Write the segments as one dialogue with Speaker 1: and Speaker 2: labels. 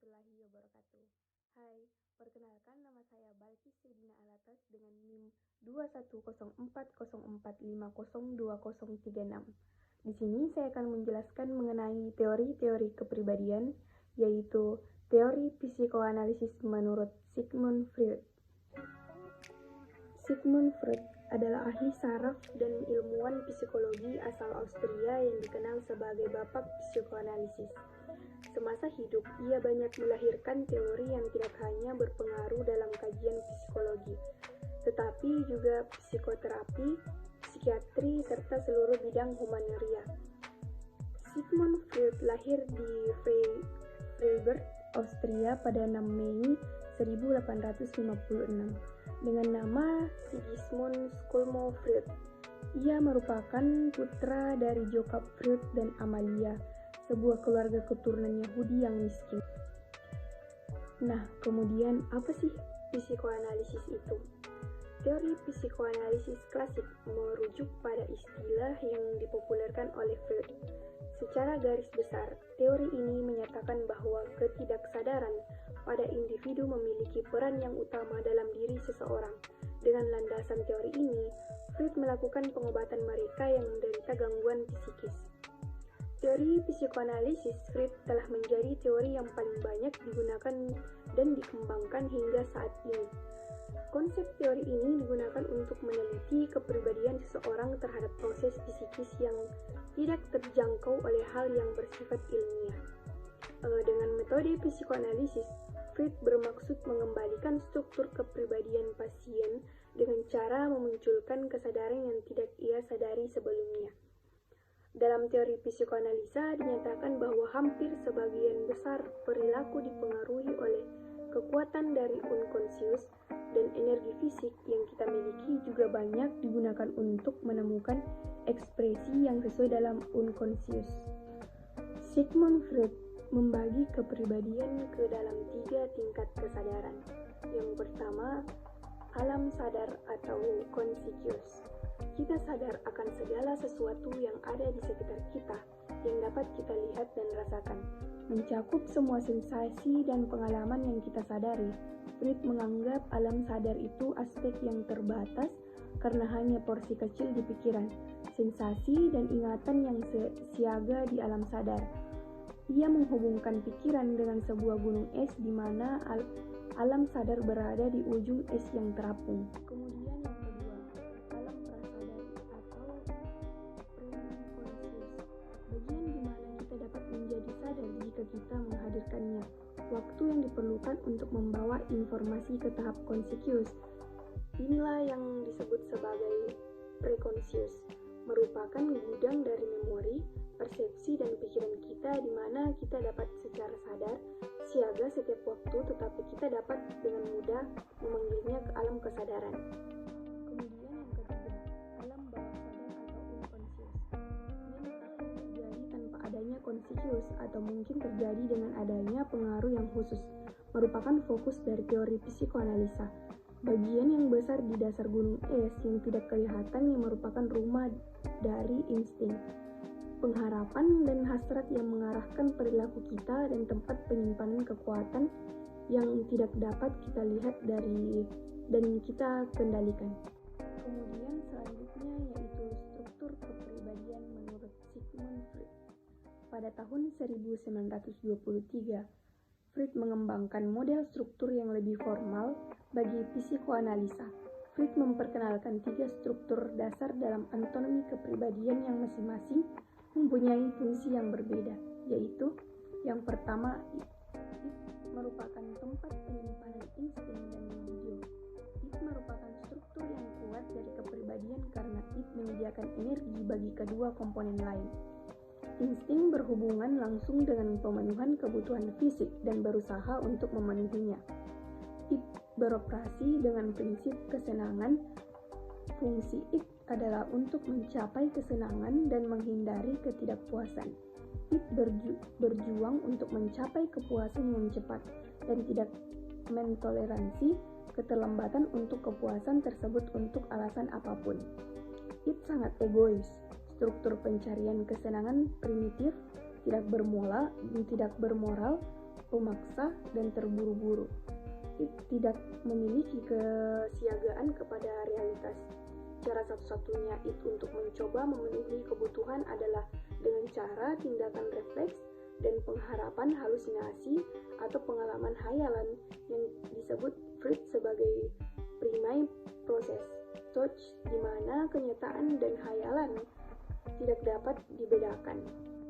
Speaker 1: warahmatullahi wabarakatuh. Hai, perkenalkan nama saya Balkis Sedina Alatas dengan NIM 2104045020036. Di sini saya akan menjelaskan mengenai teori-teori kepribadian, yaitu teori psikoanalisis menurut Sigmund Freud. Sigmund Freud adalah ahli saraf dan ilmuwan psikologi asal Austria yang dikenal sebagai bapak psikoanalisis. Semasa hidup, ia banyak melahirkan teori yang tidak hanya berpengaruh dalam kajian psikologi, tetapi juga psikoterapi, psikiatri, serta seluruh bidang humaneria. Sigmund Freud lahir di Freiburg, Austria pada 6 Mei 1856 dengan nama Sigismund Skolmo Freud. Ia merupakan putra dari Jakob Freud dan Amalia, sebuah keluarga keturunan Yahudi yang miskin. Nah, kemudian apa sih psikoanalisis itu? Teori psikoanalisis klasik merujuk pada istilah yang dipopulerkan oleh Freud. Secara garis besar, teori ini menyatakan bahwa ketidaksadaran pada individu memiliki peran yang utama dalam diri seseorang. Dengan landasan teori ini, Freud melakukan pengobatan mereka yang menderita gangguan psikis. Teori psikoanalisis Freud telah menjadi teori yang paling banyak digunakan dan dikembangkan hingga saat ini. Konsep teori ini digunakan untuk meneliti kepribadian seseorang terhadap proses psikis yang tidak terjangkau oleh hal yang bersifat ilmiah. Dengan metode psikoanalisis, Freud bermaksud mengembalikan struktur kepribadian pasien dengan cara memunculkan kesadaran yang tidak ia sadari sebelumnya. Dalam teori psikoanalisa dinyatakan bahwa hampir sebagian besar perilaku dipengaruhi oleh kekuatan dari unconscious dan energi fisik yang kita miliki juga banyak digunakan untuk menemukan ekspresi yang sesuai dalam unconscious. Sigmund Freud membagi kepribadian ke dalam 3 tingkat kesadaran. Yang pertama, alam sadar atau conscious. Kita sadar akan segala sesuatu yang ada di sekitar kita, yang dapat kita lihat dan rasakan. Mencakup semua sensasi dan pengalaman yang kita sadari. Freud menganggap alam sadar itu aspek yang terbatas karena hanya porsi kecil di pikiran, sensasi dan ingatan yang siaga di alam sadar. Ia menghubungkan pikiran dengan sebuah gunung es di mana alam sadar berada di ujung es yang terapung. Kemudian yang kedua, alam prasadar atau pre-conscious, bagian di mana kita dapat menjadi sadar jika kita menghadirkannya. Waktu yang diperlukan untuk membawa informasi ke tahap conscious. Inilah yang disebut sebagai preconscious, merupakan gudang dari memori, persepsi dan pikiran kita di mana kita dapat secara sadar, siaga setiap waktu, tetapi kita dapat dengan mudah memanggilnya ke alam kesadaran. Kemudian yang ketiga, alam bawah sadar atau unconscious. Mental yang terjadi tanpa adanya conscious atau mungkin terjadi dengan adanya pengaruh yang khusus, merupakan fokus dari teori psikoanalisa. Bagian yang besar di dasar gunung es yang tidak kelihatan yang merupakan rumah dari insting, pengharapan dan hasrat yang mengarahkan perilaku kita dan tempat penyimpanan kekuatan yang tidak dapat kita lihat dan kita kendalikan. Kemudian selanjutnya yaitu struktur kepribadian menurut Sigmund Freud. Pada tahun 1923, Freud mengembangkan model struktur yang lebih formal bagi psikoanalisa. Freud memperkenalkan 3 struktur dasar dalam anatomi kepribadian yang masing-masing mempunyai fungsi yang berbeda, yaitu yang pertama, id merupakan tempat penyimpanan insting dan libido. Id merupakan struktur yang kuat dari kepribadian karena id menyediakan energi bagi kedua komponen lain. Insting berhubungan langsung dengan pemenuhan kebutuhan fisik dan berusaha untuk memenuhinya. Id beroperasi dengan prinsip kesenangan. Fungsi id adalah untuk mencapai kesenangan dan menghindari ketidakpuasan. Id berjuang untuk mencapai kepuasan yang cepat dan tidak mentoleransi keterlambatan untuk kepuasan tersebut untuk alasan apapun. Id sangat egois. Struktur pencarian kesenangan primitif, tidak bermoral, pemaksa, dan terburu-buru. It tidak memiliki kesiagaan kepada realitas. Cara satu-satunya It untuk mencoba memenuhi kebutuhan adalah dengan cara tindakan refleks dan pengharapan halusinasi atau pengalaman hayalan yang disebut Freud sebagai primary proses touch, di mana kenyataan dan hayalan tidak dapat dibedakan.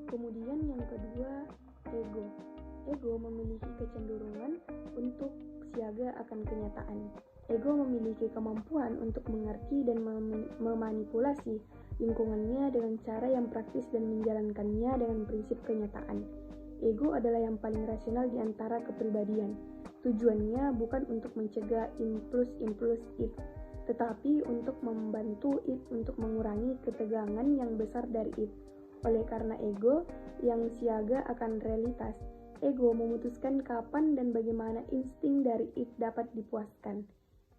Speaker 1: Kemudian yang kedua, ego. Ego memiliki kecenderungan untuk siaga akan kenyataan. Ego memiliki kemampuan untuk mengerti dan memanipulasi lingkungannya dengan cara yang praktis dan menjalankannya dengan prinsip kenyataan. Ego adalah yang paling rasional di antara kepribadian. Tujuannya bukan untuk mencegah impuls It, tetapi untuk membantu It untuk mengurangi ketegangan yang besar dari It. Oleh karena ego yang siaga akan realitas, ego memutuskan kapan dan bagaimana insting dari It dapat dipuaskan.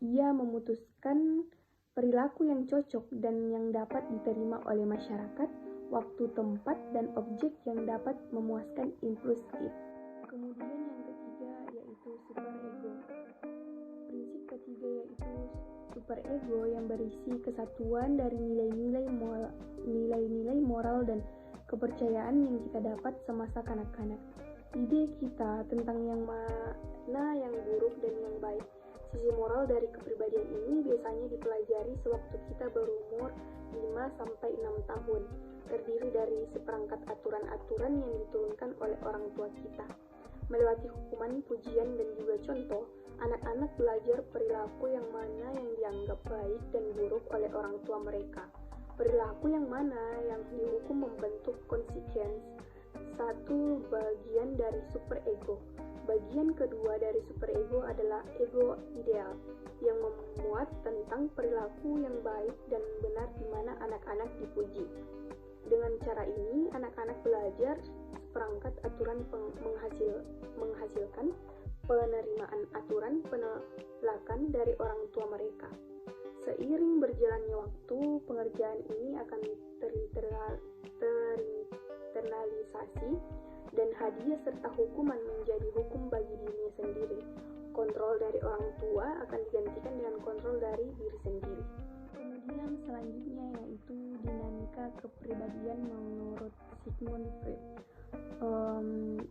Speaker 1: Ia memutuskan perilaku yang cocok dan yang dapat diterima oleh masyarakat, waktu, tempat, dan objek yang dapat memuaskan impuls It. Kemudian yang ketiga yaitu superego. Prinsip ketiga yaitu superego yang berisi kesatuan dari nilai-nilai moral dan kepercayaan yang kita dapat semasa kanak-kanak. Ide kita tentang yang mana yang buruk dan yang baik. Sisi moral dari kepribadian ini biasanya dipelajari sewaktu kita berumur 5-6 tahun, terdiri dari seperangkat aturan-aturan yang diturunkan oleh orang tua kita. Melewati hukuman, pujian, dan juga contoh, anak-anak belajar perilaku yang mana yang dianggap baik dan buruk oleh orang tua mereka. Perilaku yang mana yang dihukum membentuk konsekuensi, satu bagian dari superego. Bagian kedua dari superego adalah ego ideal, yang memuat tentang perilaku yang baik dan benar di mana anak-anak dipuji. Dengan cara ini, anak-anak belajar seperangkat aturan menghasilkan penerimaan aturan penolakan dari orang tua mereka. Seiring berjalannya waktu, pengerjaan ini akan terinternalisasi dan hadiah serta hukuman menjadi hukum bagi dirinya sendiri. Kontrol dari orang tua akan digantikan dengan kontrol dari diri sendiri. Kemudian selanjutnya yaitu dinamika kepribadian menurut Sigmund Freud.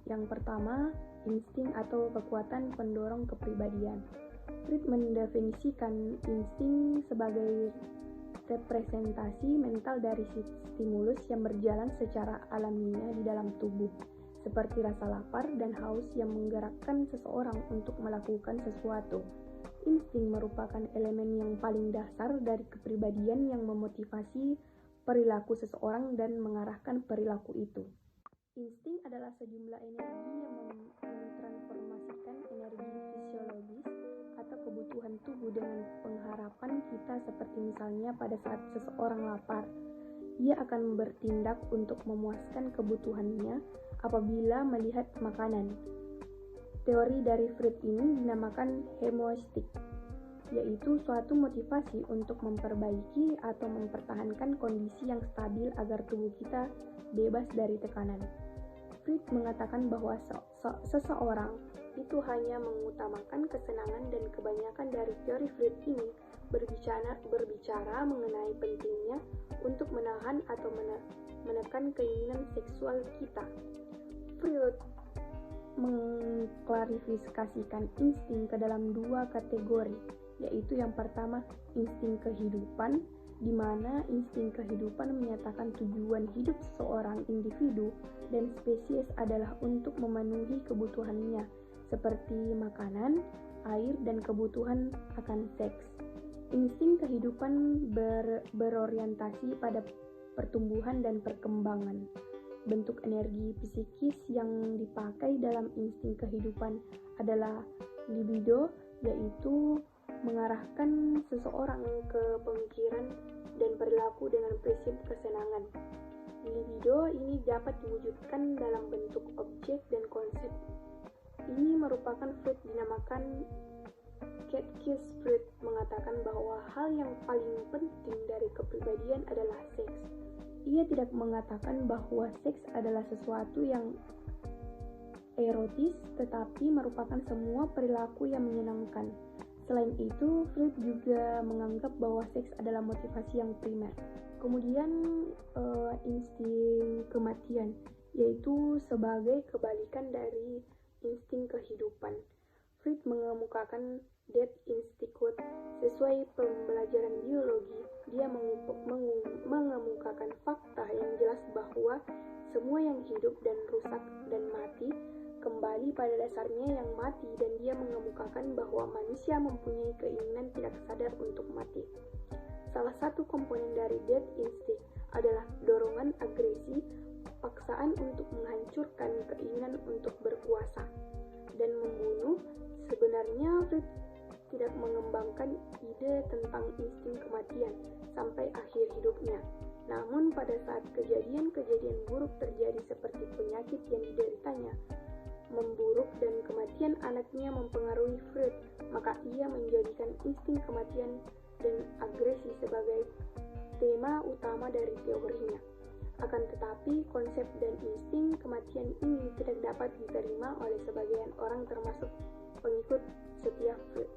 Speaker 1: Yang pertama, insting atau kekuatan pendorong kepribadian. Freud mendefinisikan insting sebagai representasi mental dari stimulus yang berjalan secara alamiah di dalam tubuh, seperti rasa lapar dan haus yang menggerakkan seseorang untuk melakukan sesuatu. Insting merupakan elemen yang paling dasar dari kepribadian yang memotivasi perilaku seseorang dan mengarahkan perilaku itu. Insting adalah sejumlah energi yang mentransformasikan energi fisiologis atau kebutuhan tubuh dengan pengharapan kita, seperti misalnya pada saat seseorang lapar, ia akan bertindak untuk memuaskan kebutuhannya apabila melihat makanan. Teori dari Freud ini dinamakan homeostatik, yaitu suatu motivasi untuk memperbaiki atau mempertahankan kondisi yang stabil agar tubuh kita bebas dari tekanan. Freud mengatakan bahwa seseorang itu hanya mengutamakan kesenangan, dan kebanyakan dari teori Freud ini berbicara mengenai pentingnya untuk menahan atau menekan keinginan seksual kita. Freud mengklarifikasikan insting ke dalam dua kategori, yaitu yang pertama insting kehidupan, di mana insting kehidupan menyatakan tujuan hidup seorang individu dan spesies adalah untuk memenuhi kebutuhannya, seperti makanan, air, dan kebutuhan akan seks. Insting kehidupan berorientasi pada pertumbuhan dan perkembangan. Bentuk energi psikis yang dipakai dalam insting kehidupan adalah libido, yaitu mengarahkan seseorang ke pemikiran dan perilaku dengan prinsip kesenangan. Libido ini dapat diwujudkan dalam bentuk objek dan konsep. Ini merupakan Freud dinamakan Catechist. Freud mengatakan bahwa hal yang paling penting dari kepribadian adalah seks. Ia tidak mengatakan bahwa seks adalah sesuatu yang erotis, tetapi merupakan semua perilaku yang menyenangkan. Selain itu, Freud juga menganggap bahwa seks adalah motivasi yang primer. Kemudian insting kematian, yaitu sebagai kebalikan dari insting kehidupan. Freud mengemukakan death instinct. Sesuai pembelajaran biologi, dia mengemukakan fakta yang jelas bahwa semua yang hidup dan rusak dan mati kembali pada dasarnya yang mati, dan dia mengemukakan bahwa manusia mempunyai keinginan tidak sadar untuk mati. Salah satu komponen dari death instinct adalah dorongan agresi, paksaan untuk menghancurkan, keinginan untuk berkuasa dan membunuh. Sebenarnya Freud tidak mengembangkan ide tentang insting kematian sampai akhir hidupnya. Namun pada saat kejadian-kejadian buruk terjadi seperti penyakit yang dideritanya memburuk dan kematian anaknya mempengaruhi Freud, maka ia menjadikan insting kematian dan agresi sebagai tema utama dari teorinya. Akan tetapi, konsep dan insting kematian ini tidak dapat diterima oleh sebagian orang termasuk pengikut setia Freud.